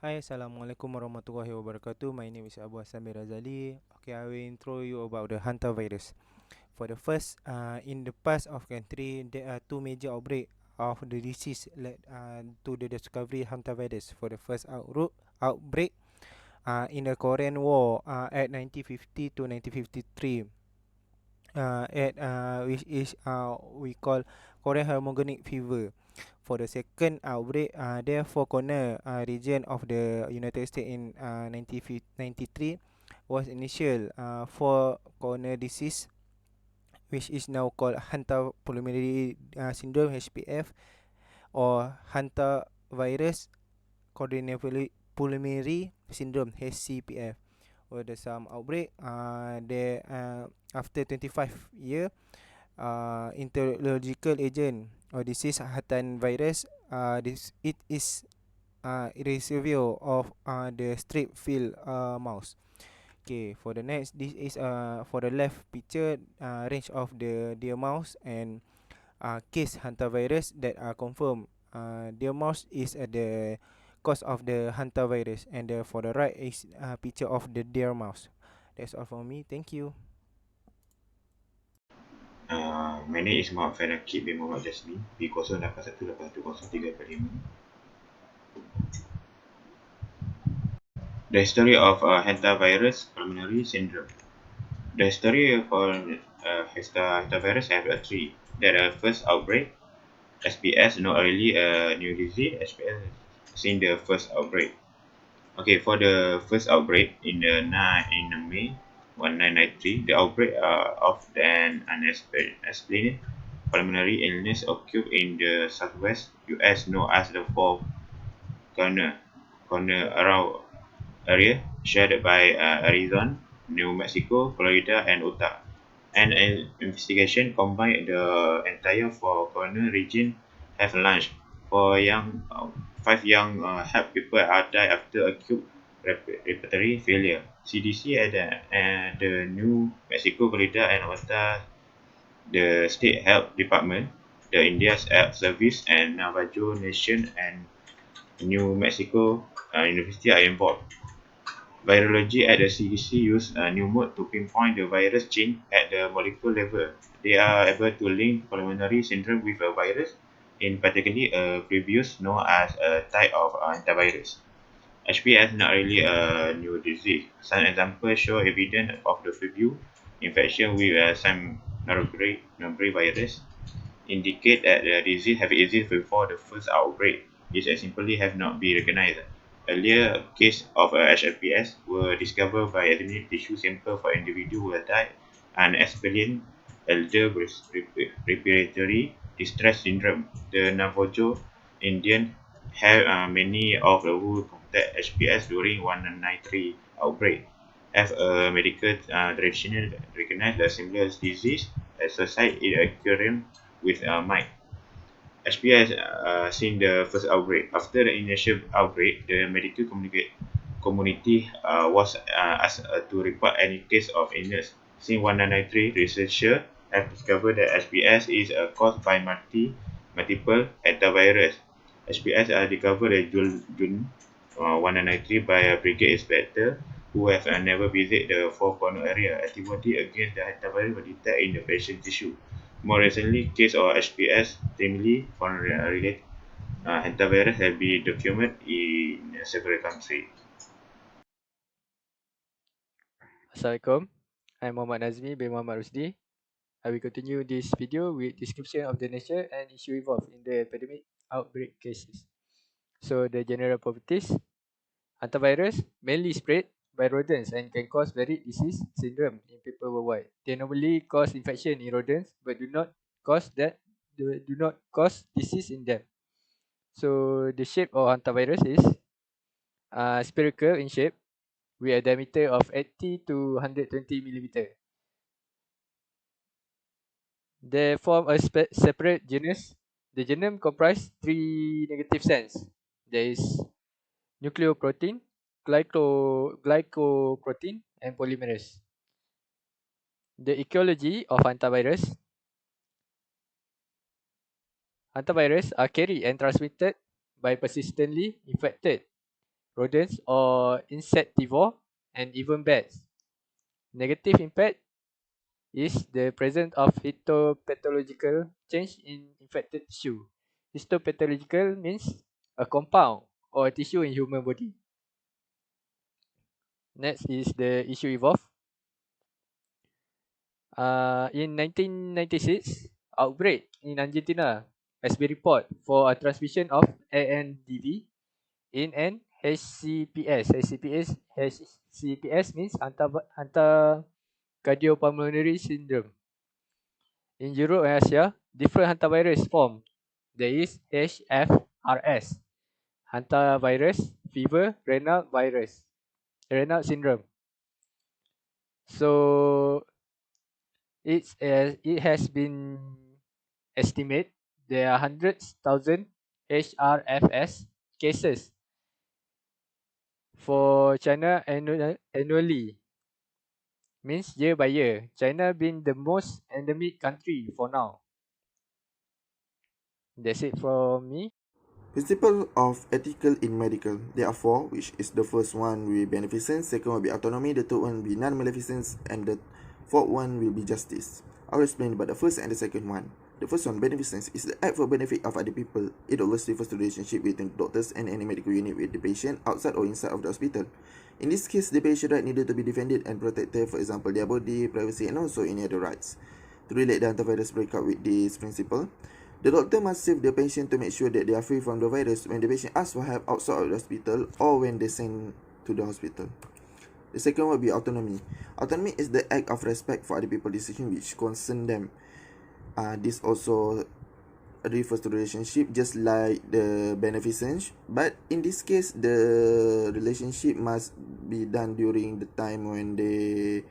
Hi, Assalamualaikum warahmatullahi wabarakatuh. My name is Abu Hassan bin Razali. Okay, I will intro you about the hantavirus. For the first, in the past of country, there are two major outbreak of the disease led to the discovery hantavirus. For the first outbreak in the Korean War at 1950 to 1953, at which is we call Korean hemorrhagic fever. For the second outbreak, there four corner region of the United States in 1993 was initial four corner disease, which is now called Hunter polymerase syndrome (HPF) or Hunter virus coordinate polymerase syndrome (HCPF). Or the some outbreak there after 25 year interlogical agent or disease hatan virus. This it is residual of the strip field mouse. Okay, for the next, this is for the left picture range of the deer mouse and case hantavirus that are confirmed. Deer mouse is the cause of the hantavirus, and for the right is picture of the deer mouse. That's all for me. Thank you. My name is Muhammad Farakib bin Muhammad Jasmi, B0818180345. The history of hantavirus pulmonary syndrome. The history for hantavirus have a three. That first outbreak, SPS, not really a new disease. SPS seen the first outbreak. Okay, for the first outbreak in the May 1993, the outbreak of an unexplained pulmonary illness occurred in the southwest U.S. known as the Four Corner around area shared by Arizona, New Mexico, Florida, and Utah. An investigation combined the entire Four Corner region have launched. Five young health people are died after acute respiratory failure. CDC at the New Mexico, Florida, and Utah, the State Health Department, the India's Health Service, and Navajo Nation and New Mexico University are involved. Virology at the CDC use a new mode to pinpoint the virus gene at the molecular level. They are able to link pulmonary syndrome with a virus, in particular a previous known as a type of antivirus. HPS not really a new disease. Some examples show evidence of the flu infection with some norovirus indicate that the disease have existed before the first outbreak. It simply have not been recognized. Earlier cases of HLPS were discovered by examining tissue sample for individuals who had died unexplained elder respiratory distress syndrome. The Navajo Indian have many of the who contract HPS during 193 outbreak have a medical traditional recognize the similar disease associated in occurrence with Mike. HPS seen the first outbreak. After the initial outbreak, the medical community was asked to report any case of illness. Since 1993, researchers have discovered that HPS is caused by multiple hantavirus. HPS discovered in June 1993 by a brigade inspector who have never visited the Four Corner area. Antibody against the hantavirus were detected in the patient tissue. More recently, case of HPS, namely foreign-related hantavirus, have been documented in several countries. Assalamualaikum. I'm Muhammad Nazmi bin Muhammad Rusdi. I will continue this video with description of the nature and issue involved in the epidemic outbreak cases. So the general properties, hantavirus mainly spread by rodents and can cause varied disease syndrome in people worldwide. They normally cause infection in rodents but do not cause disease in them. So the shape of hantavirus is spherical in shape with a diameter of 80 to 120 millimeter. They form a separate genus. The genome comprises three negative strands. There is nucleoprotein, glycoprotein, and polymerase. The ecology of hantavirus. Hantavirus are carried and transmitted by persistently infected rodents or insectivore, and even bats. Negative impact is the presence of histopathological change in infected tissue. Histopathological means a compound or a tissue in human body. Next is the issue evolve. In 1996, outbreak in Argentina has been reported for a transmission of ANDV in an HCPS. HCPS means cardiopulmonary syndrome. In Europe and Asia, different hantavirus form. There is HFRS, hantavirus fever, renal syndrome. So it has been estimated there are hundreds thousand HRFS cases for China annually. Means year by year. China being the most endemic country for now. That's it from me. Principle of ethical in medical. There are four, which is the first one will be beneficence, second will be autonomy, the third one will be non-maleficence, and the fourth one will be justice. I'll explain about the first and the second one. The first one, beneficence, is the act for benefit of other people. It always refers to the relationship between doctors and any medical unit with the patient outside or inside of the hospital. In this case, the patient right needed to be defended and protected, for example, their body, privacy, and also any other rights. To relate the antivirus breakout with this principle, the doctor must save the patient to make sure that they are free from the virus when the patient asks for help outside of the hospital or when they send to the hospital. The second will be autonomy. Autonomy is the act of respect for other people's decisions which concern them. This also refers to relationship just like the beneficence, but in this case the relationship must be done during the time when they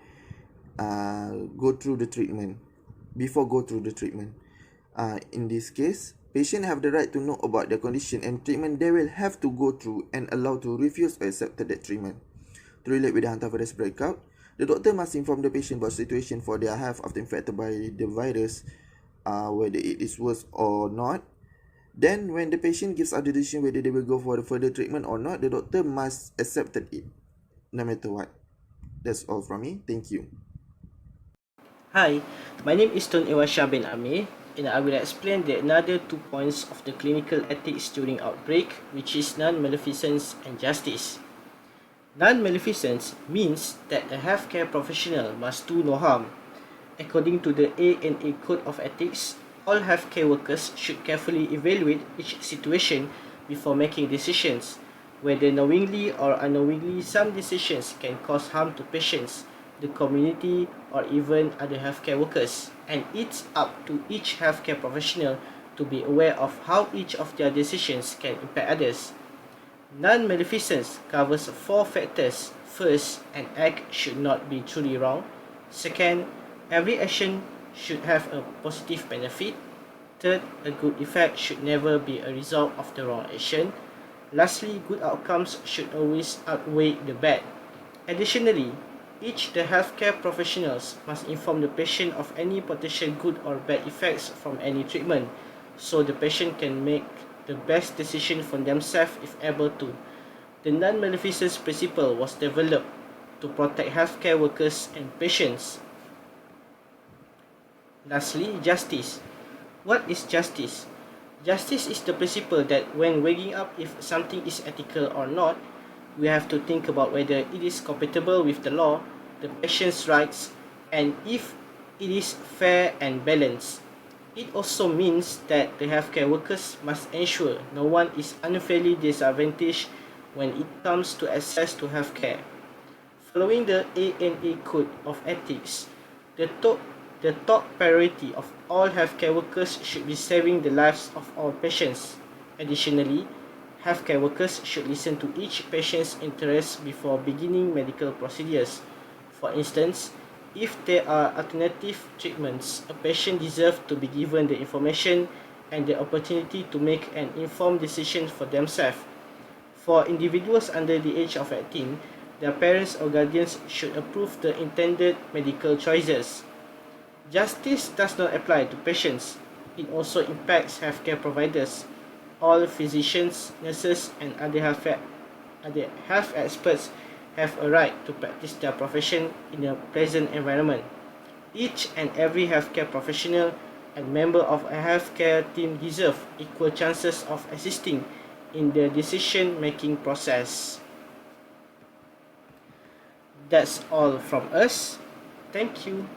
go through the treatment, before go through the treatment. In this case, patients have the right to know about their condition and treatment they will have to go through and allowed to refuse or accept that treatment. To relate with the hantavirus breakout, the doctor must inform the patient about the situation for their health after infected by the virus, whether it is worse or not. Then, when the patient gives a decision whether they will go for the further treatment or not, the doctor must accept it, no matter what. That's all from me. Thank you. Hi, my name is Tun Ewasha bin Amir, and I will explain the another 2 points of the clinical ethics during outbreak, which is non-maleficence and justice. Non-maleficence means that a healthcare professional must do no harm. According to the ANA Code of Ethics, all healthcare workers should carefully evaluate each situation before making decisions. Whether knowingly or unknowingly, some decisions can cause harm to patients, the community, or even other healthcare workers, and it's up to each healthcare professional to be aware of how each of their decisions can impact others. Non-maleficence covers 4 factors. First, an act should not be truly wrong. Second, every action should have a positive benefit. Third, a good effect should never be a result of the wrong action. Lastly, good outcomes should always outweigh the bad. Additionally, each the healthcare professionals must inform the patient of any potential good or bad effects from any treatment, so the patient can make the best decision for themselves if able to. The non-maleficence principle was developed to protect healthcare workers and patients. Lastly, justice. What is justice? Justice is the principle that when weighing up if something is ethical or not, we have to think about whether it is compatible with the law, the patient's rights, and if it is fair and balanced. It also means that the healthcare workers must ensure no one is unfairly disadvantaged when it comes to access to healthcare. Following the ANA Code of Ethics, the top priority of all healthcare workers should be saving the lives of all patients. Additionally, healthcare workers should listen to each patient's interests before beginning medical procedures. For instance, if there are alternative treatments, a patient deserves to be given the information and the opportunity to make an informed decision for themselves. For individuals under the age of 18, their parents or guardians should approve the intended medical choices. Justice does not apply to patients. It also impacts healthcare providers. All physicians, nurses, and other that health experts have a right to practice their profession in a pleasant environment. Each and every healthcare professional and member of a healthcare team deserve equal chances of assisting in the decision-making process. That's all from us. Thank you.